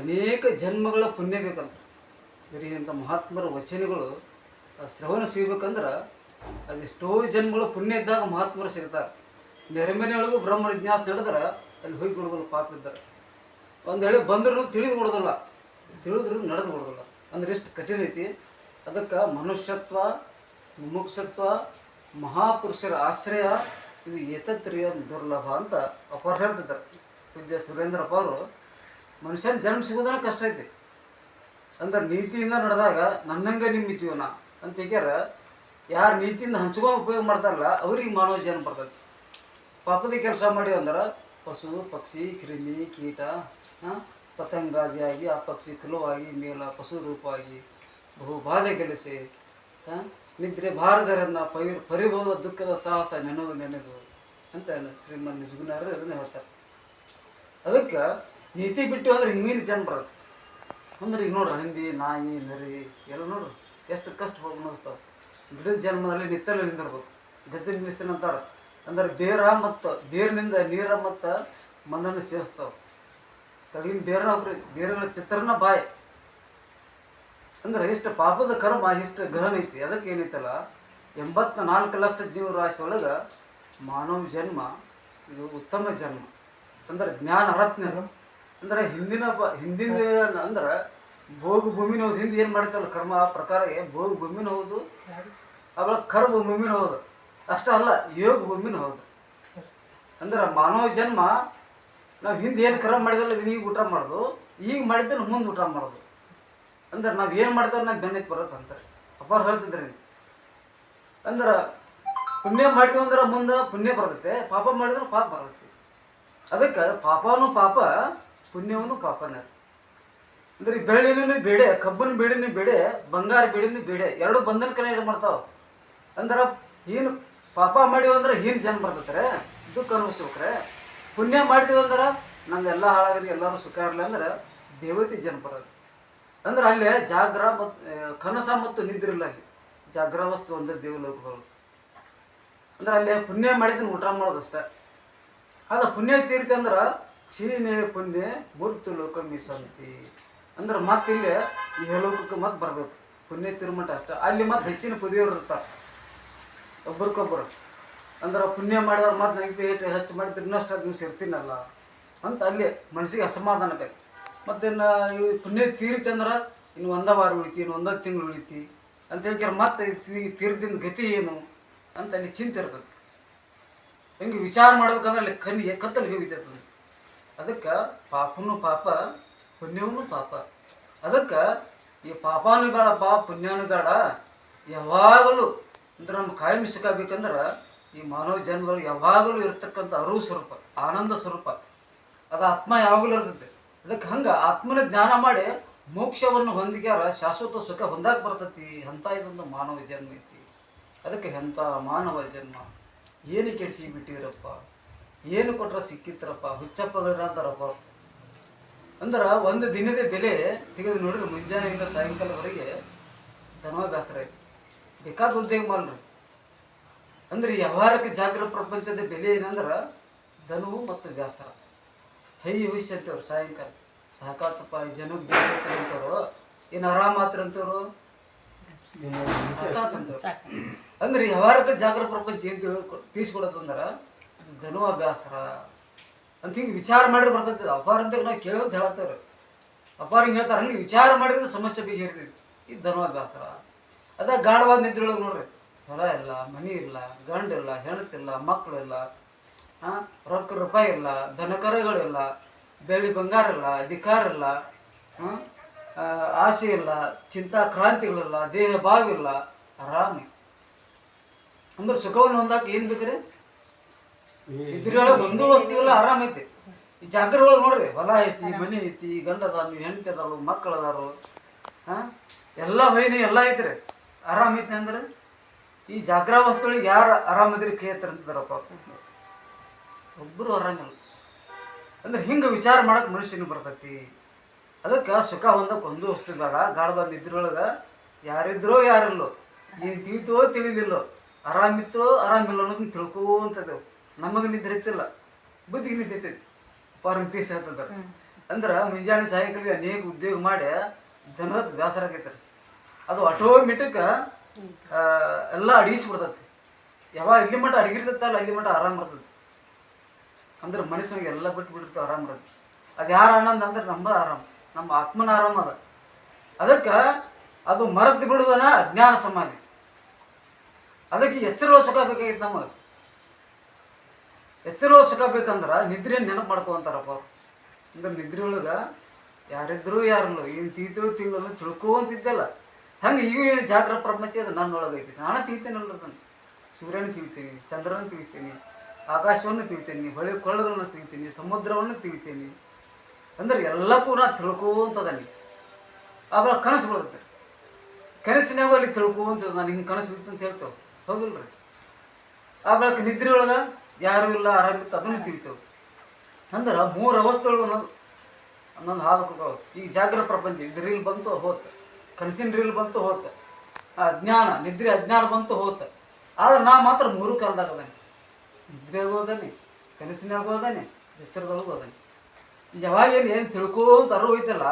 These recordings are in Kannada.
ಅನೇಕ ಜನ್ಮಗಳ ಪುಣ್ಯ ಬೇಕಂತ. ಬರೀ ಇಂಥ ಮಹಾತ್ಮರ ವಚನಗಳು ಶ್ರವಣ ಸಿಗ್ಬೇಕಂದ್ರೆ ಅದೆಷ್ಟೋ ಜನ್ಮಗಳ ಪುಣ್ಯ ಇದ್ದಾಗ ಮಹಾತ್ಮರು ಸಿಗ್ತಾರೆ. ನೆರೆಮನೆಯೊಳಗೂ ಬ್ರಹ್ಮ ಜಿಜ್ಞಾಸ ನಡೆದ್ರೆ ಅಲ್ಲಿ ಹೋಗಿ ಕೊಡೋದಿಲ್ಲ, ಪಾಪ ಇದ್ದಾರೆ. ಒಂದು ಹೇಳಿ ಬಂದರೂ ತಿಳಿದು ಕೊಡೋದಿಲ್ಲ, ತಿಳಿದ್ರು ನಡೆದು ಕೊಡೋದಿಲ್ಲ. ಅಂದ್ರೆ ಎಷ್ಟು ಕಠಿಣ ಐತಿ. ಅದಕ್ಕೆ ಮನುಷ್ಯತ್ವ, ಮುಮುಕ್ಷತ್ವ, ಮಹಾಪುರುಷರ ಆಶ್ರಯ ಇದು ಏತತ್ರಿಯ ದುರ್ಲಭ ಅಂತ ಅಪಾರ ಹೇಳ್ತಿದ್ದಾರೆ. ಪೂಜ್ಯ ಸುರೇಂದ್ರಪ್ಪ ಅವರು ಮನುಷ್ಯನ ಜನ್ಮ ಸಿಗೋದನ್ನ ಕಷ್ಟ ಐತಿ. ಅಂದ್ರೆ ನೀತಿಯಿಂದ ನಡೆದಾಗ ನನ್ನಂಗೆ ನಿಮ್ಮ ಜೀವನ ಅಂತ ಹೇಳ್ಯಾರ. ಯಾರು ನೀತಿಯಿಂದ ಹಂಚ್ಕೊಂಡು ಉಪಯೋಗ ಮಾಡ್ತಾರಲ್ಲ ಅವ್ರಿಗೆ ಮಾನವ ಜನ್ಮ ಬರ್ತೈತಿ. ಪಾಪದ ಕೆಲಸ ಮಾಡಿ ಅಂದ್ರೆ ಪಶು ಪಕ್ಷಿ ಕ್ರಿಮಿ ಕೀಟ ಪತಂಗಾದಿಯಾಗಿ ಆ ಪಕ್ಷಿ ಕುಲವಾಗಿ ಮೇಲ ಪಶು ರೂಪವಾಗಿ ಬಹುಬಾಧೆ ಗೆಲ್ಲಿಸಿ ನಿದ್ರೆ ಭಾರದರನ್ನು ಪರಿಭವ ದುಃಖದ ಸಾಹಸ ನೆನೆದು ಅಂತ ಶ್ರೀಮನ್ ನಿಜಗುಣರು ಅದನ್ನು ಹೇಳ್ತಾರೆ. ಅದಕ್ಕೆ ನೀತಿ ಬಿಟ್ಟು ಅಂದ್ರೆ ಹಿಂಗಿನ ಜನ ಬರೋದು. ಅಂದ್ರೆ ಈಗ ನೋಡ್ರಿ ಹಂದಿ ನಾಯಿ ನರಿ ಎಲ್ಲ ನೋಡ್ರಿ ಎಷ್ಟು ಕಷ್ಟ ಹೋಗಿ ಅನ್ನಿಸ್ತಾವೆ. ಗಿಡದ ಜನ್ಮದಲ್ಲಿ ನಿತ್ತಲ್ಲಿ ನಿಂದಿರ್ಬೇಕು. ಗಜ್ಜನ ಮಿಸ್ಸಿನ ಅಂತಾರೆ. ಅಂದ್ರೆ ಬೇರಿನಿಂದ ನೀರ ಮತ್ತು ಮಣ್ಣನ್ನು ಸೇರಿಸ್ತಾವೆ. ತಳಗಿನ ಬೇರುಗಳ ಚಿತ್ರನ ಬಾಯಿ. ಅಂದ್ರೆ ಇಷ್ಟು ಪಾಪದ ಕರ್ಮ ಇಷ್ಟು ಗಹನ ಐತಿ. ಅದಕ್ಕೆ ಏನೈತಲ್ಲ 84 ಲಕ್ಷ ಜೀವರಾಶಿ ಒಳಗೆ ಮಾನವ ಜನ್ಮ ಇದು ಉತ್ತಮ ಜನ್ಮ. ಅಂದ್ರೆ ಜ್ಞಾನ ರತ್ನ. ಅಂದ್ರೆ ಹಿಂದಿನ ಅಂದ್ರೆ ಭೋಗ ಭೂಮಿನ ಹೌದು. ಹಿಂದೆ ಏನು ಮಾಡ್ತಲ್ಲ ಕರ್ಮ ಆ ಪ್ರಕಾರ ಭೋಗ ಭೂಮಿನ ಹೌದು, ಅವಳ ಕರ್ಮ ಭೂಮಿನ ಹೌದು. ಅಷ್ಟ ಅಲ್ಲ, ಯೋಗ ಭೂಮಿನ ಹೌದು. ಅಂದ್ರೆ ಮಾನವ ಜನ್ಮ ನಾವು ಹಿಂದೆ ಏನು ಕರ್ಮ ಮಾಡಿದಲ್ಲ ಇದನ್ನ ಈಗ ಊಟ ಮಾಡೋದು, ಈಗ ಮಾಡಿದ್ರೆ ಮುಂದೆ ಊಟ ಮಾಡೋದು. ಅಂದ್ರೆ ನಾವು ಏನು ಮಾಡ್ತೇವೆ ನಾವು ಬೆನ್ನೈತಿ ಬರುತ್ತೆ ಅಂತಾರೆ. ಅಪಾರ ಹೇಳ್ತಿದ್ರಿ. ಅಂದ್ರೆ ಪುಣ್ಯ ಮಾಡಿದ್ವಿ ಅಂದ್ರೆ ಮುಂದೆ ಪುಣ್ಯ ಬರ್ತೈತೆ, ಪಾಪ ಮಾಡಿದ್ರೆ ಪಾಪ ಬರ್ತೈತಿ. ಅದಕ್ಕೆ ಪಾಪನೂ ಪಾಪ, ಪುಣ್ಯವೂ ಪಾಪನೇ. ಅಂದ್ರೆ ಬೆಳ್ಳಿನೂ ಬೇಡೆ, ಕಬ್ಬನ ಬೇಡಿನೂ ಬೇಡೆ, ಬಂಗಾರ ಬೇಡಿನೂ ಬೇಡೆ, ಎರಡು ಬಂಧನ ಕಲೆ ಏನು ಮಾಡ್ತಾವೆ. ಅಂದ್ರೆ ಏನು ಪಾಪ ಮಾಡಿವ ಅಂದ್ರೆ ಏನು ಜನ್ಮ ಬರ್ತೈತಾರೆ, ದುಃಖ ಅನುಭವಿಸ್ಬೇಕ್ರೆ. ಪುಣ್ಯ ಮಾಡಿದೀವಿ ಅಂದ್ರೆ ನಮ್ದೆಲ್ಲ ಹಾಳಾಗಲಿ ಎಲ್ಲರೂ ಸುಖ ಇರಲಿ ಅಂದ್ರೆ ದೇವತೆ ಜನ್ಮ ಬರೋದು. ಅಂದ್ರೆ ಅಲ್ಲೇ ಜಾಗ್ರ ಮತ್ತು ಕನಸ ಮತ್ತು ನಿದ್ರಿಲ್ಲ. ಅಲ್ಲಿ ಜಾಗ್ರಾವಸ್ತು ಅಂದರೆ ದೇವಲೋಕಗಳು. ಅಂದ್ರೆ ಅಲ್ಲಿ ಪುಣ್ಯ ಮಾಡಿದ್ರೆ ಊಟ ಮಾಡೋದಷ್ಟೇ. ಅದು ಪುಣ್ಯ ತೀರ್ತಿ ಅಂದ್ರೆ ಕ್ಷೀಣೆ ಪುಣ್ಯ ಮೂರ್ತಿ ಲೋಕ ಮೀಸಂತಿ. ಅಂದ್ರೆ ಮತ್ತೆ ಇಲ್ಲಿ ಈ ಲೋಕಕ್ಕೆ ಮತ್ತೆ ಬರಬೇಕು. ಪುಣ್ಯ ತೀರ್ಮಟ ಅಷ್ಟೇ. ಅಲ್ಲಿ ಮತ್ತೆ ಹೆಚ್ಚಿನ ಪದವಿಯವರು ಇರ್ತಾರೆ ಒಬ್ರಿಗೊಬ್ಬರು. ಅಂದ್ರೆ ಪುಣ್ಯ ಮಾಡಿದವ್ರು ಮತ್ತೆ ನಂಗೆ ಹೆಚ್ಚು ಮಾಡಿದ್ರೆ ಇನ್ನಷ್ಟು ದಿವಸ ಇರ್ತೀನಲ್ಲ ಅಂತ ಅಲ್ಲಿ ಮನಸ್ಸಿಗೆ ಅಸಮಾಧಾನ ಬೇಕು. ಮತ್ತು ಇನ್ನು ಈ ಪುಣ್ಯ ತೀರಿತಿ ಅಂದ್ರೆ ಇನ್ನು 1 ವಾರ ಉಳಿತಿ, ಇನ್ನು 1 ತಿಂಗಳು ಉಳಿತಿ ಅಂತ ಹೇಳ್ತಾರೆ. ಮತ್ತೆ ತೀರ್ದಿಂದ ಗತಿ ಏನು ಅಂತ ಅಲ್ಲಿ ಚಿಂತೆ ಇರ್ತದೆ. ಹೆಂಗೆ ವಿಚಾರ ಮಾಡ್ಬೇಕಂದ್ರೆ ಅಲ್ಲಿ ಕಣ್ಣಿಗೆ ಕತ್ತಲಿಗೆ ಹೋಗಿರ್ತದೆ. ಅದಕ್ಕೆ ಪಾಪನೂ ಪಾಪ, ಪುಣ್ಯವೂ ಪಾಪ. ಅದಕ್ಕೆ ಈ ಪಾಪನೂ ಬೇಡಪ್ಪ, ಪುಣ್ಯನೂ ಬೇಡ. ಯಾವಾಗಲೂ ಅಂದ್ರೆ ನಮ್ಮ ಕಾಯಂ ಸಿಕ್ಕಬೇಕಂದ್ರೆ ಈ ಮಾನವ ಜನ್ಮಗಳು ಯಾವಾಗಲೂ ಇರ್ತಕ್ಕಂಥ ಅರಿವು ಸ್ವರೂಪ, ಆನಂದ ಸ್ವರೂಪ. ಅದು ಆತ್ಮ ಯಾವಾಗಲೂ ಇರ್ತೈತೆ. ಅದಕ್ಕೆ ಹಂಗೆ ಆತ್ಮನ ಜ್ಞಾನ ಮಾಡಿ ಮೋಕ್ಷವನ್ನು ಹೊಂದಿಗ್ಯಾರ ಶಾಶ್ವತ ಸುಖ ಹೊಂದಾಕ ಬರ್ತೈತಿ. ಅಂಥ ಇದೊಂದು ಮಾನವ ಜನ್ಮ ಐತಿ. ಅದಕ್ಕೆ ಎಂಥ ಮಾನವ ಜನ್ಮ ಏನು ಕೆಡಿಸಿ ಬಿಟ್ಟಿದ್ರಪ್ಪ, ಏನು ಕೊಟ್ರ ಸಿಕ್ಕಿತ್ರಪ್ಪ, ಹುಚ್ಚಪ್ಪಗಳ ಅಂತಾರಪ್ಪ. ಅಂದ್ರೆ ಒಂದು ದಿನದ ಬೆಲೆ ತೆಗೆದು ನೋಡಿದ್ರೆ ಮುಂಜಾನೆಯಿಂದ ಸಾಯಂಕಾಲವರೆಗೆ ಧನವಾಭ್ಯಾಸರ ಐತಿ. ಬೇಕಾದ ಉದ್ಯೋಗ ಮಾಡ್ರಿ. ಅಂದ್ರೆ ವ್ಯವಹಾರಕ್ಕೆ ಜಾಗೃತ ಪ್ರಪಂಚದ ಬೆಲೆ ಏನಂದ್ರೆ ಧನವು ಮತ್ತು ವ್ಯಾಸರ. ಹುಯ್ಸಿ ಅಂತವ್ರು ಸಾಯಂಕಾಲ ಸಾಕಾತಪ್ಪ ಈ ಜನಕ್ಕೆ ಬೇರೆ ಅಂತವ್ರು. ಏನು ಆರಾಮ ಮಾತ್ರ ಅಂತವ್ರು ಸಾಕಾತಂತವ್ರು. ಅಂದ್ರೆ ವ್ಯವಹಾರಕ್ಕೆ ಜಾಗೃತ ಪ್ರಪಂಚ ಏನು ತೀರ್ಸ್ಕೊಡತ್ತಂದ್ರೆ ಧನವಾಭ್ಯಾಸರ ಅಂತ ಹಿಂಗೆ ವಿಚಾರ ಮಾಡಿದ್ರೆ ಬರ್ತೈತಿ. ಅಪಾರ ಅಂತ ನಾವು ಕೇಳೋದು ಹೇಳತ್ತವ್ರು. ಅಪಾರ ಹಿಂಗೆ ಹೇಳ್ತಾರೆ. ಹಂಗೆ ವಿಚಾರ ಮಾಡಿದ್ರೆ ಸಮಸ್ಯೆ ಬಗೆಹರಿತೈತಿ. ಇದು ಧನವಾಭ್ಯಾಸರ. ಅದ ಗಾಢವಾದ ನಿದ್ರೊಳಗೆ ನೋಡ್ರಿ, ಹೊಲ ಇಲ್ಲ, ಮನಿ ಇಲ್ಲ, ಗಂಡಿಲ್ಲ, ಹೆಣ್ತಿಲ್ಲ, ಮಕ್ಕಳಿಲ್ಲ, ರೊಕ್ಕ ರೂಪಾಯಿ ಇಲ್ಲ, ದನಕರಗಳಿಲ್ಲ, ಬೆಳ್ಳಿ ಬಂಗಾರ ಇಲ್ಲ, ಅಧಿಕಾರ ಇಲ್ಲ, ಆಸೆ ಇಲ್ಲ, ಚಿಂತಾ ಕ್ರಾಂತಿಗಳಿಲ್ಲ, ದೇಹ ಭಾವಿಲ್ಲ, ಆರಾಮಿ. ಅಂದ್ರೆ ಸುಖವನ್ನು ಹೊಂದಾಕ ಏನು ಬೇಕ್ರಿ? ಇದ್ರೊಳಗೆ ಒಂದು ವಸ್ತು ಇಲ್ಲ, ಆರಾಮೈತಿ. ಈ ಜಾಗ್ರೊಳಗೆ ನೋಡ್ರಿ, ಹೊಲ ಐತಿ, ಮನಿ ಐತಿ, ಗಂಡ ಅದಾವ, ನೀವು ಹೆಂಡತಿ ಅದಾರು, ಮಕ್ಕಳು ಅದಾರು, ಎಲ್ಲ ಹೊಯ್ನಿ ಎಲ್ಲ ಐತ್ರಿ, ಆರಾಮೈತಿ. ಅಂದ್ರೆ ಈ ಜಾಗ್ರಾವಸ್ಥೆಗಳಿಗೆ ಯಾರು ಆರಾಮದ್ರಿ ಕೈ ಅಂತಾರಪ್ಪ, ಒಬ್ಬರು ಆರಾಮಿಲ್ಲ. ಅಂದ್ರೆ ಹಿಂಗೆ ವಿಚಾರ ಮಾಡಕ್ಕೆ ಮನುಷ್ಯನಿಗೆ ಬರ್ತೈತಿ. ಅದಕ್ಕೆ ಸುಖ ಹೊಂದಕ್ಕೆ ಒಂದು ವಸ್ತು ಬೇಡ. ಗಾಢ ಬಂದು ಇದ್ರೊಳಗೆ ಯಾರಿದ್ರೋ ಯಾರಿಲ್ಲೋ, ಏನು ತಿಳಿತೋ ತಿಳಿಲಿಲ್ಲೋ, ಆರಾಮಿತ್ತೋ ಆರಾಮಿಲ್ಲ ಅನ್ನೋದನ್ನ ತಿಳ್ಕೊಂತದೇವು. ನಮಗೆ ನಿದ್ರೆ ಇತ್ತಿಲ್ಲ, ಬುದ್ಧಿಗೆ ನಿಂತೈತಿ. ಪರಂತೀಶ ಹೇಳ್ತಿದ್ದಾರೆ ಅಂದ್ರೆ ಮುಂಜಾನೆ ಸಾಯಂಕಾಲ ಅನೇಕ ಉದ್ಯೋಗ ಮಾಡಿ ಜನರ ಬೇಸರ ಆಗೈತ್ರಿ. ಅದು ಆಟೋಮೆಟಿಕ್ ಎಲ್ಲ ಅಡಗಿಸ್ಬಿಡ್ತೈತಿ. ಯಾವಾಗ ಇಲ್ಲಿ ಮಟ್ಟ ಅಡಗಿರ್ತೈತಲ್ಲ ಅಲ್ಲಿ ಮಟ್ಟ ಆರಾಮ್ ಬರ್ತೈತಿ. ಅಂದ್ರೆ ಮನುಷ್ಯನಿಗೆ ಎಲ್ಲ ಬಿಟ್ಟು ಬಿಟ್ಟಿರ್ತಾವೆ ಆರಾಮ್ ಬರ್ತೈತಿ. ಅದು ಯಾರು ಆನಂದ ಅಂದ್ರೆ ನಮ್ಮದು ಆರಾಮ್, ನಮ್ಮ ಆತ್ಮನ ಆರಾಮ ಅದ. ಅದಕ್ಕೆ ಅದು ಮರೆತು ಬಿಡುವುದನ ಅಜ್ಞಾನ ಸಮಾಧಿ. ಅದಕ್ಕೆ ಎಚ್ಚರ ಸುಖ ಬೇಕಾಗಿತ್ತು ನಮಗೆ. ಎಚ್ಚರ ಸುಖ ಬೇಕಂದ್ರೆ ನಿದ್ರೆಯನ್ನು ನೆನಪು ಮಾಡ್ಕೊಂತಾರಪ್ಪ ಅವ್ರು. ಅಂದ್ರೆ ನಿದ್ರೆ ಒಳಗೆ ಯಾರಿದ್ರು ಯಾರಲ್ಲ ಏನು ತೀತೋ ತಿಂಗಳು ತಿಳ್ಕೊಂತಿದ್ದಲ್ಲ. ಹಂಗೆ ಈಗ ಏನು ಜಾಗ್ರತ ಪ್ರಪಂಚ ಅದು ನನ್ನೊಳಗೈತಿ. ನಾನು ತಿಳಿತೇನಲ್ಲ ಅದನ್ನು. ಸೂರ್ಯನ ತಿಳಿತೀನಿ, ಚಂದ್ರನ ತಿಳಿತೀನಿ, ಆಕಾಶವನ್ನು ತಿಳಿತೀನಿ, ಹೊಳೆ ಕೊಳ್ಳಗಳನ್ನು ತಿಳಿತೀನಿ, ಸಮುದ್ರವನ್ನು ತಿಳಿತೀನಿ. ಅಂದ್ರೆ ಎಲ್ಲಕ್ಕೂ ನಾನು ತಿಳ್ಕೊಂತದನಿ. ಆಮೇಲೆ ಕನಸು ಬರುತ್ತೆ. ಕನಸಿನಾಗ ಅಲ್ಲಿ ತಿಳ್ಕೊಂತದ ನಾನು ಹಿಂಗೆ ಕನಸು ಬಿತ್ತು ಅಂತ ಹೇಳ್ತೇವೆ, ಹೌದಿಲ್ಲ ರೀ. ಆಮೇಲೆ ನಿದ್ರೆ ಒಳಗೆ ಯಾರೂ ಇಲ್ಲ ಆರಾಮಿತ್ತು ಅದನ್ನು ತಿಳಿತೇವೆ. ಅಂದ್ರೆ 3 ಅವಸ್ಥೆ ಒಳಗೆ ಒಂದೊಂದು ಹಾಲು. ಈಗ ಜಾಗ್ರತ ಪ್ರಪಂಚ ಇದು ರೀಲ್ ಬಂತು ಹೋತು, ಕನಸಿನ ರೀಲ್ ಬಂತು ಹೋತು, ಅಜ್ಞಾನ ನಿದ್ರೆ ಅಜ್ಞಾನ ಬಂತು ಹೋತು. ಆದ್ರೆ ನಾ ಮಾತ್ರ 3 ಕಾಲದಾಗ ಅದಾನೆ. ನಿದ್ರೆಯಾಗೂ ಅದಾನೆ, ಕನಸಿನಾಗೂ ಅದಾನೆ, ಎಚ್ಚರದೊಳಗೂ ಅದಾನೆ. ಯಾವಾಗ ಏನು ತಿಳ್ಕೊಂತ ಅರಿವು ಐತಲ್ಲ,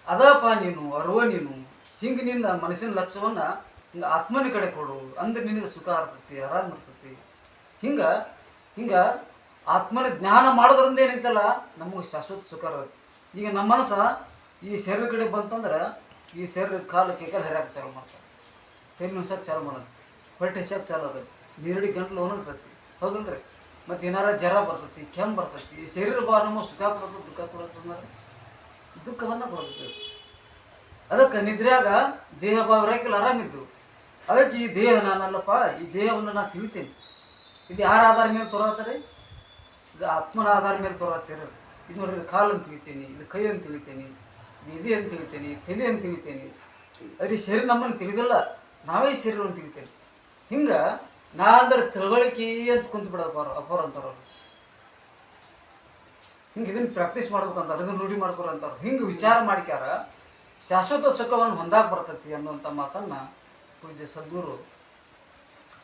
ಅದಪ್ಪ ನೀನು ಅರಿವ ನೀನು. ಹಿಂಗೆ ನಿನ್ನ ಮನಸ್ಸಿನ ಲಕ್ಷ್ಯವನ್ನು ಹಿಂಗೆ ಆತ್ಮನ ಕಡೆ ಕೊಡು. ಅಂದ್ರೆ ನಿನಗೆ ಸುಖ ಇರ್ತೈತಿ, ಆರಾಮ ಇರ್ತೈತಿ. ಹಿಂಗೆ ಆತ್ಮನ ಜ್ಞಾನ ಮಾಡೋದ್ರಿಂದ ಏನೈತಲ್ಲ ನಮಗೆ ಶಾಶ್ವತ ಸುಖ ಇರುತ್ತೆ. ಈಗ ನಮ್ಮ ಮನಸ್ಸು ಈ ಶರೀರ ಕಡೆ ಬಂತಂದ್ರೆ ಈ ಶರೀರ ಕಾಲು ಕೈಕಾಲು ಹರಿಯಾಕೆ ಚಾಲು ಮಾಡ್ತಾರೆ, ತೆಲು ನುಸಕ್ಕೆ ಚಾಲು ಮಾಡೋದು, ಹೊಟ್ಟೆ ಹೆಸಕ್ಕೆ ಚಾಲು ಆಗುತ್ತೆ, ನೀರಡಿ ಗಂಟ್ಲು ಒಣಗ್ತೈತಿ, ಹೌದಲ್ರಿ. ಮತ್ತು ಏನಾರ ಜ್ವರ ಬರ್ತೈತಿ, ಕೆಮ್ಮು ಬರ್ತೈತಿ. ಈ ಶರೀರ ನಮಗೆ ಸುಖ ಕೊಡುತ್ತೆ ದುಃಖ ಕೊಡುತ್ತಂದ್ರೆ ದುಃಖವನ್ನು ಕೊಡುತ್ತೆ. ಅದಕ್ಕೆ ನಿದ್ರೆಯಾಗ ದೇಹ ಭಾವ ಇರಾಕಿಲ್ಲ, ಆರಾಮಿದ್ದು. ಅದಕ್ಕೆ ಈ ದೇಹ ನಾನಲ್ಲಪ್ಪ, ಈ ದೇಹವನ್ನು ನಾನು ತಿಳಿತೇನೆ. ಇದು ಯಾರ ಆಧಾರ ಮೇಲೆ ತೋರತ್ತಾರೆ? ಇದು ಆತ್ಮನ ಆಧಾರ ಮೇಲೆ ತೋರ ಶರೀರ. ಇದು ನೋಡಿದ್ರೆ ಕಾಲನ್ನು ತಿಳಿತೇನೆ, ಇದು ಕೈಯನ್ನು ತಿಳಿತೇನೆ, ಇದು ಎದೆ ಅಂತ ತಿಳಿತೇನೆ, ತಲೆಯನ್ನು ತಿಳಿತೇನೆ. ಅದೇ ಶರೀರ ನಮ್ಮನ್ನು ತಿಳಿದಿಲ್ಲ, ನಾವೇ ಶರೀರವನ್ನು ತಿಳಿತೇನೆ. ಹಿಂಗೆ ನಾ ಅಂದ್ರೆ ತಿಳುವಳಿಕೆ ಅಂತ ಕುಂತು ಬಿಡೋದು ಅಪ್ಪರ ಅಂತಾರ. ಹಿಂಗೆ ಇದನ್ನು ಪ್ರಾಕ್ಟೀಸ್ ಮಾಡ್ಬೇಕಂತಾರೆ, ಇದನ್ನು ರೂಢಿ ಮಾಡ್ಕೊರಂತಾರೆ. ಹಿಂಗೆ ವಿಚಾರ ಮಾಡ್ಕ್ಯಾರ ಶಾಶ್ವತ ಸುಖವನ್ನು ಹೊಂದಾಕ ಬರ್ತೈತಿ ಅನ್ನುವಂಥ ಮಾತನ್ನು ಪೂಜ್ಯ ಸದ್ಗುರು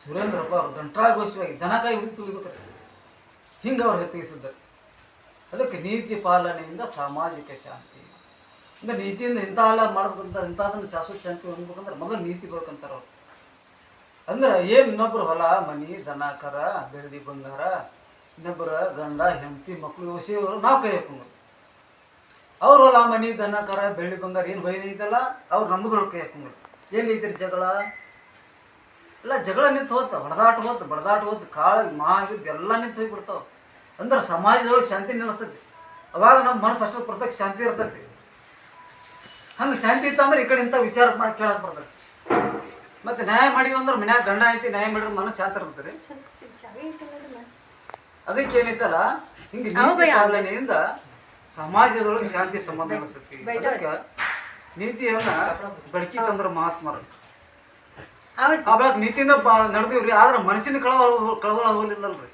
ಸುರೇಂದ್ರಪ್ಪ ಅವರು ಗಂಟ್ರಾಘೋಷವಾಗಿ ದನಕಾಯಿ ಹುಡಿ ತುಳಿಬೇಕಾರೆ ಹಿಂಗೆ ಅವ್ರು ಹೆಚ್ಚಿಸಿದ್ದಾರೆ. ಅದಕ್ಕೆ ನೀತಿ ಪಾಲನೆಯಿಂದ ಸಾಮಾಜಿಕ ಶಾಂತಿ. ಅಂದರೆ ನೀತಿಯಿಂದ ಇಂಥ ಎಲ್ಲ ಮಾಡ್ಬೇಕಂತ, ಇಂಥದನ್ನು ಶಾಶ್ವತ ಶಾಂತಿ ಹೊಂದ್ಬೇಕಂದ್ರೆ ಮೊದಲು ನೀತಿ ಬೇಕಂತಾರೆ ಅವ್ರು. ಅಂದ್ರೆ ಏನು ಇನ್ನೊಬ್ರು ಹೊಲ ಮನೆ ದನ ಕರ ಬೆಳ್ಳಿ ಬಂಗಾರ, ಇನ್ನೊಬ್ಬರ ಗಂಡ ಹೆಂಡತಿ ಮಕ್ಕಳು ವಿಷಯಗಳು ನಾವು ಕೈ ಹಾಕೊಂಡು, ಅವ್ರ ಹೊಲ ಮನೆ ದನ ಕರ ಬೆಳ್ಳಿ ಬಂಗಾರ ಏನು ಬೈನ ಇದಲ್ಲ ಅವ್ರು ನಮ್ಮದ್ರೊಳಗೆ ಕೈ ಹಾಕೊಂಡು. ಎಲ್ಲಿ ಐತ್ರಿ ಜಗಳ? ಎಲ್ಲ ಜಗಳ ನಿಂತು ಹೋತ, ಬಡದಾಟ ಹೋತು, ಕಾಳು ಮಾಗಿದ್ದು ಎಲ್ಲ ನಿಂತು ಹೋಗಿಬಿಡ್ತಾವೆ. ಅಂದ್ರೆ ಸಮಾಜದೊಳಗೆ ಶಾಂತಿ ನೆಲೆಸ್ತೈತಿ. ಅವಾಗ ನಮ್ಮ ಮನಸ್ಸು ಅಷ್ಟು ಪ್ರತ್ಯಕ್ಷ ಶಾಂತಿ ಇರ್ತೈತಿ. ಹಂಗೆ ಶಾಂತಿ ಇತ್ತಂದ್ರೆ ಈ ಕಡೆ ಇಂಥ ವಿಚಾರ ಮಾಡಿ ಕೇಳಕ್ಕೆ ಬರ್ತೈತಿ. ಮತ್ತು ನ್ಯಾಯ ಮಾಡಿವಿ ಅಂದ್ರೆ ಮನ್ಯಾಗ ಗಂಡ ಐತಿ, ನ್ಯಾಯ ಮಾಡಿದ್ರೆ ಮನಸ್ಸು ಶಾಂತ ಇರ್ತದೆ. ಅದಕ್ಕೆ ಏನೈತಲ್ಲ ಹಿಂಗೆ ನೀತಿ ಪಾಲನೆಯಿಂದ ಸಮಾಜದೊಳಗೆ ಶಾಂತಿ ಸಂಬಂಧ ಅನಿಸ್ತೈತಿ. ಅದಕ್ಕೆ ನೀತಿಯನ್ನ ಬೆಳಕಿ ತಂದ್ರೆ ಮಹಾತ್ಮರು ಆಗ ನೀತಿಯಿಂದ ನಡೆದಿವ್ರಿ. ಆದ್ರೆ ಮನಸ್ಸಿನ ಕಳವಳ ಹೋಗಲಿಲ್ಲಲ್ರಿ.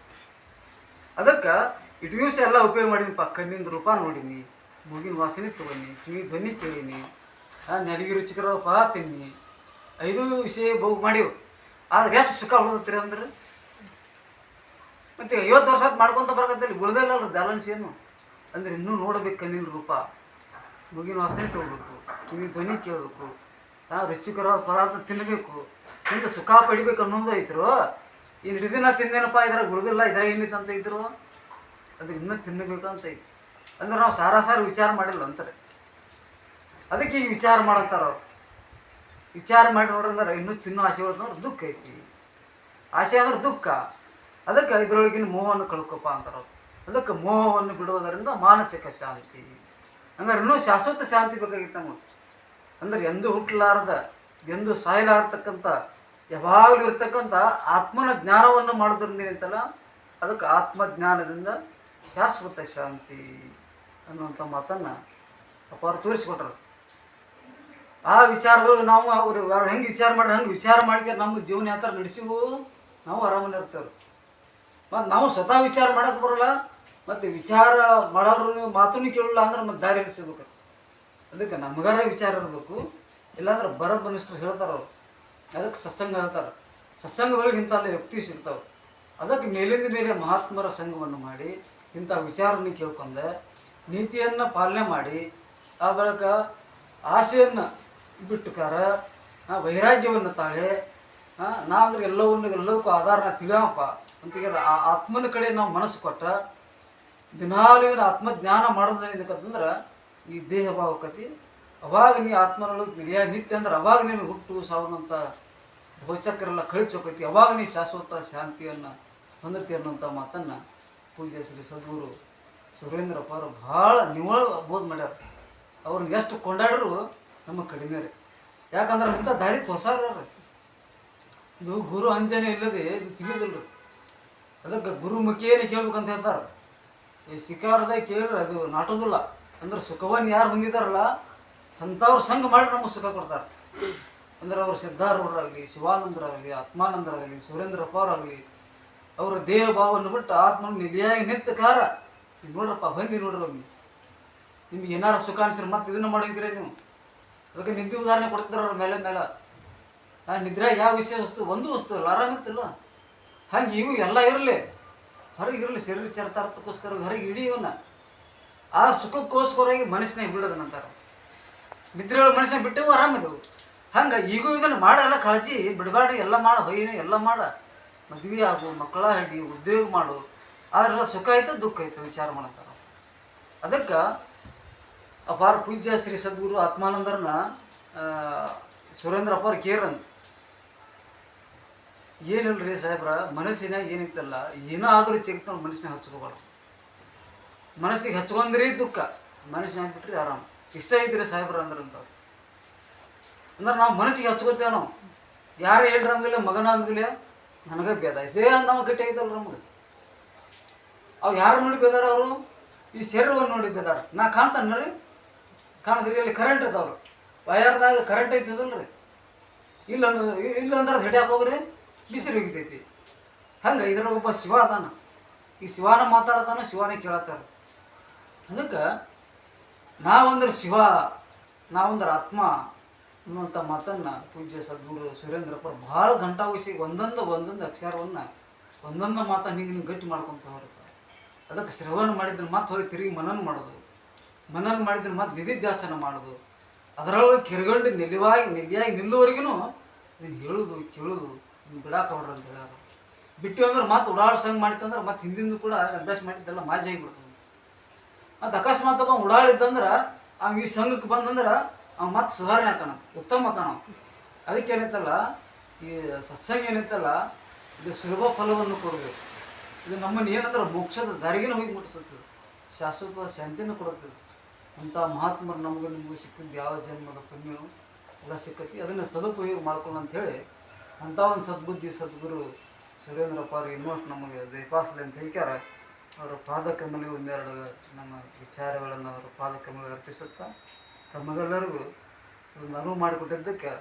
ಅದಕ್ಕೆ ಇಟ್ಟು ದಿವಸ ಎಲ್ಲ ಉಪಯೋಗ ಮಾಡೀನಿಪ್ಪ. ಕಣ್ಣಿಂದ ರೂಪ ನೋಡೀನಿ, ಮೂಗಿನ ವಾಸನೆ ತೊಗೊಂಡು, ಕಿವಿ ಧ್ವನಿ ಕೇಳೀನಿ, ನಡಿಗೆ ರುಚಿಕರ ಪದ ತಿನ್ನಿ, 5 ವಿಷಯ ಬೋಗ್ ಮಾಡೀವಿ. ಆದ್ರೆ ಎಷ್ಟು ಸುಖ ಉಳಿದ್ರಿ ಅಂದ್ರೆ ಮತ್ತೆ 50 ವರ್ಷ ಮಾಡ್ಕೊತ ಬರಕತ್ತಲ್ಲಿ ಉಳ್ದಲ್ಲಲ್ರಿ ಬ್ಯಾಲೆನ್ಸ್ ಏನು ಅಂದ್ರೆ ಇನ್ನೂ ನೋಡ್ಬೇಕು. ಕಣ್ಣಿನ ರೂಪ, ಮೂಗಿನ ವಾಸನೆ ತೊಗೊಬೇಕು, ಕಿವಿ ಧ್ವನಿ ಕೇಳಬೇಕು, ರುಚಿಕರವಾದ ಪದಾರ್ಥ ತಿನ್ನಬೇಕು, ತಿಂದು ಸುಖ ಪಡಿಬೇಕು ಅನ್ನೋದು ಐತ್ರು. ಇನ್ನು ಹಿಡಿದಿನ ತಿಂದೇನಪ್ಪ ಇದ್ರಾಗ ಉಳಿದಿಲ್ಲ, ಇದ್ರಾಗ ಏನಿತ್ತು ಅಂತ ಇದ್ರು ಅದು ಇನ್ನೂ ತಿನ್ನಬೇಕು ಅಂತ ಐತಿ. ಅಂದ್ರೆ ನಾವು ಸಾರಾಸಾರಿ ವಿಚಾರ ಮಾಡಿಲ್ಲ ಅಂತಾರೆ. ಅದಕ್ಕೆ ಈ ವಿಚಾರ ಮಾಡಂತಾರ ಅವ್ರು. ವಿಚಾರ ಮಾಡಿ ನೋಡ್ರಂದ್ರೆ ಇನ್ನೂ ತಿನ್ನೋ ಆಸೆ ಹೊಡೆದ್ರೆ ದುಃಖ ಐತಿ. ಆಸೆ ಅಂದ್ರೆ ದುಃಖ. ಅದಕ್ಕೆ ಇದ್ರೊಳಗಿನ ಮೋಹವನ್ನು ಕಳ್ಕೊಪ್ಪ ಅಂತಾರೆ ಅವ್ರು. ಅದಕ್ಕೆ ಮೋಹವನ್ನು ಬಿಡುವುದರಿಂದ ಮಾನಸಿಕ ಶಾಂತಿ. ಹಂಗಾರೆ ಇನ್ನೂ ಶಾಶ್ವತ ಶಾಂತಿ ಬೇಕಾಗಿತ್ತು ನಮಗೆ. ಅಂದ್ರೆ ಎಂದೂ ಹುಟ್ಟಲಾರ್ದ, ಎಂದು ಸಾಯಲಾರ್ತಕ್ಕಂಥ, ಯಾವಾಗಲೂ ಇರ್ತಕ್ಕಂಥ ಆತ್ಮನ ಜ್ಞಾನವನ್ನು ಮಾಡೋದ್ರಿಂದ ಏನಂತಲ್ಲ ಅದಕ್ಕೆ ಆತ್ಮಜ್ಞಾನದಿಂದ ಶಾಶ್ವತ ಶಾಂತಿ ಅನ್ನುವಂಥ ಮಾತನ್ನು ಅಪಾರ ತೋರಿಸ್ಕೊಟ್ರು. ಆ ವಿಚಾರಗಳು ನಾವು ಅವರು ಹೆಂಗೆ ವಿಚಾರ ಮಾಡ್ರಿ ಹಂಗೆ ವಿಚಾರ ಮಾಡಿದ್ರೆ ನಮ್ಮ ಜೀವನ ಯಾವ ಥರ ನಡೆಸಿವು ನಾವು ಆರಾಮಲ್ಲಿ ಇರ್ತೇವೆ. ಮತ್ತು ನಾವು ಸ್ವತಃ ವಿಚಾರ ಮಾಡೋಕ್ಕೆ ಬರೋಲ್ಲ, ಮತ್ತು ವಿಚಾರ ಮಾಡೋರು ಮಾತನ್ನು ಕೇಳಲ್ಲ ಅಂದ್ರೆ ಮತ್ತೆ ದಾರಿ ಸಿಗ್ಬೇಕು. ಅದಕ್ಕೆ ನಮಗಾರ ವಿಚಾರ ಇರಬೇಕು, ಇಲ್ಲಾಂದ್ರೆ ಬನಿಷ್ಠರು ಹೇಳ್ತಾರೆ ಅವರು. ಅದಕ್ಕೆ ಸತ್ಸಂಗ ಹೇಳ್ತಾರೆ. ಸತ್ಸಂಗದೊಳಗೆ ಇಂಥ ವ್ಯಕ್ತಿ ಸಿಗ್ತಾವೆ. ಅದಕ್ಕೆ ಮೇಲಿಂದ ಮೇಲೆ ಮಹಾತ್ಮರ ಸಂಘವನ್ನು ಮಾಡಿ ಇಂಥ ವಿಚಾರನ ಕೇಳ್ಕೊಂಡೆ ನೀತಿಯನ್ನು ಪಾಲನೆ ಮಾಡಿ ಆ ಬಳಿಕ ಆಸೆಯನ್ನು ಬಿಟ್ಟುಕಾರ ವೈರಾಗ್ಯವನ್ನು ತಾಳೆ ನಾ ಅಂದ್ರೆ ಎಲ್ಲವಕ್ಕೂ ಆಧಾರನ ತಿಳಿಯಪ್ಪ ಅಂತೀಗ ಆ ಆತ್ಮನ ಕಡೆ ನಾವು ಮನಸ್ಸು ಕೊಟ್ಟ ದಿನಾಲು ಆತ್ಮಜ್ಞಾನ ಮಾಡೋದೇನಕ್ಕಂದ್ರೆ ಈ ದೇಹ ಭಾವಕತಿ ಅವಾಗ ನೀ ಆತ್ಮನೊಳಗೆ ನಿತ್ಯ ಅಂದ್ರೆ ಅವಾಗ ನೀನು ಹುಟ್ಟು ಸಾವನ್ನಂಥ ಭವಚಕ್ರೆಲ್ಲ ಕಳಿಚೋಕೈತಿ ಅವಾಗ ನೀ ಶಾಶ್ವತ ಶಾಂತಿಯನ್ನು ಹೊಂದತಿ ಅನ್ನೋಂಥ ಮಾತನ್ನು ಪೂಜ್ಯ ಶ್ರೀ ಸದ್ಗುರು ಸುರೇಂದ್ರಪ್ಪ ಅವರು ಭಾಳ ನಿವ್ವಳ ಬೋಧ ಮಾಡ್ಯಾರ. ಅವ್ರನ್ನ ಎಷ್ಟು ಕೊಂಡಾಡ್ರು ನಮಗೆ ಕಡಿಮೆ ರೀ. ಯಾಕಂದ್ರೆ ಇಂಥ ದಾರಿ ತೋರ್ಸಾರ. ಇದು ಗುರು ಅಂಜನೆ ಇಲ್ಲದೆ ಇದು ತಿಳಿದಿಲ್ಲ. ಅದಕ್ಕೆ ಗುರುಮುಖಿಯೇ ಕೇಳ್ಬೇಕಂತ ಹೇಳ್ತಾರೆ. ಈ ಶಿಕಾರದಾಗ ಕೇಳಿದ್ರೆ ಅದು ನಾಟೋದಿಲ್ಲ. ಅಂದ್ರೆ ಸುಖವನ್ನು ಯಾರು ಹೊಂದಿದಾರಲ್ಲ ಅಂಥವ್ರ ಸಂಘ ಮಾಡಿ ನಮಗೆ ಸುಖ ಕೊಡ್ತಾರೆ. ಅಂದ್ರೆ ಅವರು ಸಿದ್ಧಾರೂಢರಾಗಲಿ, ಶಿವಾನಂದರಾಗಲಿ, ಆತ್ಮಾನಂದರಾಗಲಿ, ಸುರೇಂದ್ರಪ್ಪ ಅವರಾಗಲಿ, ಅವರ ದೇಹ ಭಾವವನ್ನು ಬಿಟ್ಟು ಆತ್ಮನ ನಿಧಿಯಾಗಿ ನಿಂತ ಕಾರ ಈಗ ನೋಡ್ರಪ್ಪ ಬಂದು ನೋಡ್ರಿ ಅವ್ನಿಗೆ ನಿಮ್ಗೆ ಏನಾರು ಸುಖ ಅನಿಸ್ರಿ ಮತ್ತೆ ಇದನ್ನು ಮಾಡೋಂಗಿರಿ ನೀವು. ಅದಕ್ಕೆ ನಿದ್ದೆ ಉದಾಹರಣೆ ಕೊಡ್ತಿದ್ರು ಅವ್ರ ಮೇಲೆ ನಿದ್ರಾಗ ಯಾವ ವಿಷಯ ಒಂದು ವಸ್ತು ಅಲ್ಲ, ಆರಾಮಿತ್ತಿಲ್ಲ. ಹಾಗೆ ಇವು ಎಲ್ಲ ಇರಲಿ, ಹೊರಗಿರಲಿ, ಶರೀರ ಚರಿತಾರ್ಥಕ್ಕೋಸ್ಕರ ಹೊರಗೆ ಇಡೀ ಇವನ್ನ ಆ ಸುಖಕ್ಕೋಸ್ಕರವಾಗಿ ಮನಸ್ಸಿನಾಗ ಬಿಡೋದನ್ನಂತಾರೆ. ನಿದ್ರೆ ಮನುಷ್ಯನ ಬಿಟ್ಟೆವು ಆರಾಮಿದ್ದೆವು. ಹಂಗೆ ಈಗೂ ಇದನ್ನು ಮಾಡೆಲ್ಲ ಕಾಳಜಿ ಬಿಡಬಾಡಿ, ಎಲ್ಲ ಮಾಡ ಹೊಯ್ಯನ ಎಲ್ಲ ಮಾಡ, ಮದುವೆ ಆಗು, ಮಕ್ಕಳ ಹಿಡಿ, ಉದ್ಯೋಗ ಮಾಡು. ಆದ್ರೆಲ್ಲ ಸುಖ ಐತೆ ದುಃಖ ಐತೆ ವಿಚಾರ ಮಾಡಂತಾರೆ. ಅದಕ್ಕೆ ಅಪಾರ ಪೂಜ್ಯ ಶ್ರೀ ಸದ್ಗುರು ಆತ್ಮಾನಂದರನ್ನ ಸುರೇಂದ್ರಪ್ಪ ಅವ್ರು ಕೇರಂತ ಏನಿಲ್ರಿ ಸಾಹೇಬ್ರ, ಮನಸ್ಸಿನಾಗ ಏನಿತ್ತಲ್ಲ ಏನೋ ಆದರೂ ಚಿಕ್ಕ ಮನಸ್ಸಿನಾಗ ಹಚ್ಕೋಬಾರ್ದು. ಮನಸ್ಸಿಗೆ ಹಚ್ಕೊಂಡ್ರಿ ದುಃಖ, ಮನಸ್ಸಿನಾಗ ಬಿಟ್ರಿ ಆರಾಮ. ಇಷ್ಟ ಐತಿರಿ ಸಾಹೇಬ್ರ ಅಂದ್ರಂತ. ಅಂದ್ರೆ ನಾವು ಮನಸ್ಸಿಗೆ ಹಚ್ಕೋತೇವೆ. ನಾವು ಯಾರು ಹೇಳ್ರಿ ಅಂದಿಲ್ಲ, ಮಗನ ಅಂದಿಲ್ಲ, ನನಗೆ ಬೇದ ಇದೇ ಅಂತ ನಮಗೆ ಗಟ್ಟಿ ಐತಲ್ಲ ನಮಗೆ. ಅವು ಯಾರು ನೋಡಿ ಬೇದಾರ? ಅವರು ಈ ಶರೀರವನ್ನು ನೋಡಿ ಬೇದಾರ. ನಾ ಕಾಣ್ತಾನ ರೀ, ಕಾಣಿದ್ರಿ ಅಲ್ಲಿ ಕರೆಂಟ್ ಇರ್ತಾವ್ರು, ವಯರ್ದಾಗ ಕರೆಂಟ್ ಐತದಲ್ರಿ. ಇಲ್ಲಂದ್ರೆ ಹಿಡಿಯಾಕೆ ಹೋಗ್ರಿ ಬಿಸಿಲು ಹೋಗಿತೈತಿ. ಹಂಗೆ ಇದ್ರಾಗ ಒಬ್ಬ ಶಿವ ಅದಾನ. ಈ ಶಿವಾನ ಮಾತಾಡ್ತಾನ, ಶಿವಾನೇ ಕೇಳತ್ತಾರ. ಅದಕ್ಕೆ ನಾವಂದ್ರೆ ಶಿವ, ನಾವಂದ್ರೆ ಆತ್ಮ ಅನ್ನುವಂಥ ಮಾತನ್ನು ಪೂಜ್ಯ ಸದ್ಗುರು ಸುರೇಂದ್ರಪ್ಪರು ಭಾಳ ಘಂಟಾವಹಿಸಿ ಒಂದೊಂದು ಅಕ್ಷರವನ್ನು ಒಂದೊಂದು ಮಾತನ್ನು ಹಿಂಗೆ ಗಟ್ಟಿ ಮಾಡ್ಕೊತ ಹೊರತಾರೆ. ಅದಕ್ಕೆ ಶ್ರವಣ ಮಾಡಿದ್ರೆ ಮತ್ತೆ ಹೊರಗೆ ತಿರುಗಿ ಮನನ ಮಾಡೋದು, ಮನನ ಮಾಡಿದ್ರೆ ಮತ್ತೆ ನಿಧಿಧ್ಯಾಸನ ಮಾಡೋದು, ಅದರೊಳಗೆ ಕಿರ್ಗಂಡು ನಿಲಿಯಾಗಿ ನಿಲ್ಲುವರೆಗೂ ನೀನು ಹೇಳೋದು ಕೇಳೋದು ನೀನು ಬಿಡಾಕ ಹೊಡ್ರ ಅಂತ ಹೇಳ್ಯಾರ. ಬಿಟ್ಟು ಅಂದ್ರೆ ಮತ್ತೆ ಉಡಾಳ್ಸಂಗೆ ಮಾಡಿತ್ತಂದ್ರೆ ಮತ್ತೆ ಹಿಂದಿಂದ ಕೂಡ ಅಭ್ಯಾಸ ಮಾಡಿದ್ದೆಲ್ಲ ಮಾಜಿ ಆಗಿಬಿಡ್ತದೆ. ಮತ್ತು ಅಕಸ್ಮಾತ್ ಉಡಾಳಿದ್ದಂದ್ರೆ ಅವ್ ಈ ಸಂಘಕ್ಕೆ ಬಂದಂದ್ರೆ ಅವ್ ಮತ್ತೆ ಸುಧಾರಣೆ ಹಾಕೋಣ, ಉತ್ತಮ ಹಾಕೋಣ. ಅದಕ್ಕೆ ಏನೈತಲ್ಲ, ಈ ಸತ್ಸಂಗ ಏನೈತಲ್ಲ, ಇದು ಸುಲಭ ಫಲವನ್ನು ಕೊಡಬೇಕು. ಇದು ನಮ್ಮನ್ನು ಏನಂದ್ರೆ ಮೋಕ್ಷದ ದಾರಿಗೇನೆ ಹೋಗಿ ಮುಟ್ಟಿಸ್ತದೆ, ಶಾಶ್ವತ ಶಾಂತಿಯನ್ನು ಕೊಡುತ್ತದೆ. ಅಂಥ ಮಹಾತ್ಮರು ನಿಮಗೂ ಸಿಕ್ಕಿದ್ದು ಯಾವ ಜನ್ಮದ ಪುಣ್ಯವು ಎಲ್ಲ ಸಿಕ್ಕತಿ. ಅದನ್ನು ಸದುಪಯೋಗ ಮಾಡ್ಕೊಳ್ಳೋ ಅಂಥೇಳಿ ಅಂಥ ಒಂದು ಸದ್ಬುದ್ಧಿ ಸದ್ಗುರು ಸುರೇಂದ್ರಪ್ಪ ಅವ್ರಿಗೆ ಇನ್ನಷ್ಟು ನಮಗೆ ದಯಪಾಸಲಿ ಅಂತ ಹೇಳ್ಕ್ಯಾರ. ಅವರ ಪಾದಕಮಲಿಗೆ ಒಂದೆರಡು ನಮ್ಮ ವಿಚಾರಗಳನ್ನು ಅವರ ಪಾದಕಮಲಿಗೆ ಅರ್ಪಿಸುತ್ತಾ ತಮಗೆಲ್ಲರಿಗೂ ಒಂದು ಅನುವು ಮಾಡಿಕೊಟ್ಟಿದ್ದಕ್ಕೆ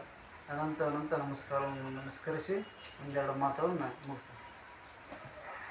ಅನಂತ ನಮಸ್ಕಾರವನ್ನು ನಮಸ್ಕರಿಸಿ ಒಂದೆರಡು ಮಾತುಗಳನ್ನು ಮುಗಿಸ್ತಾರೆ.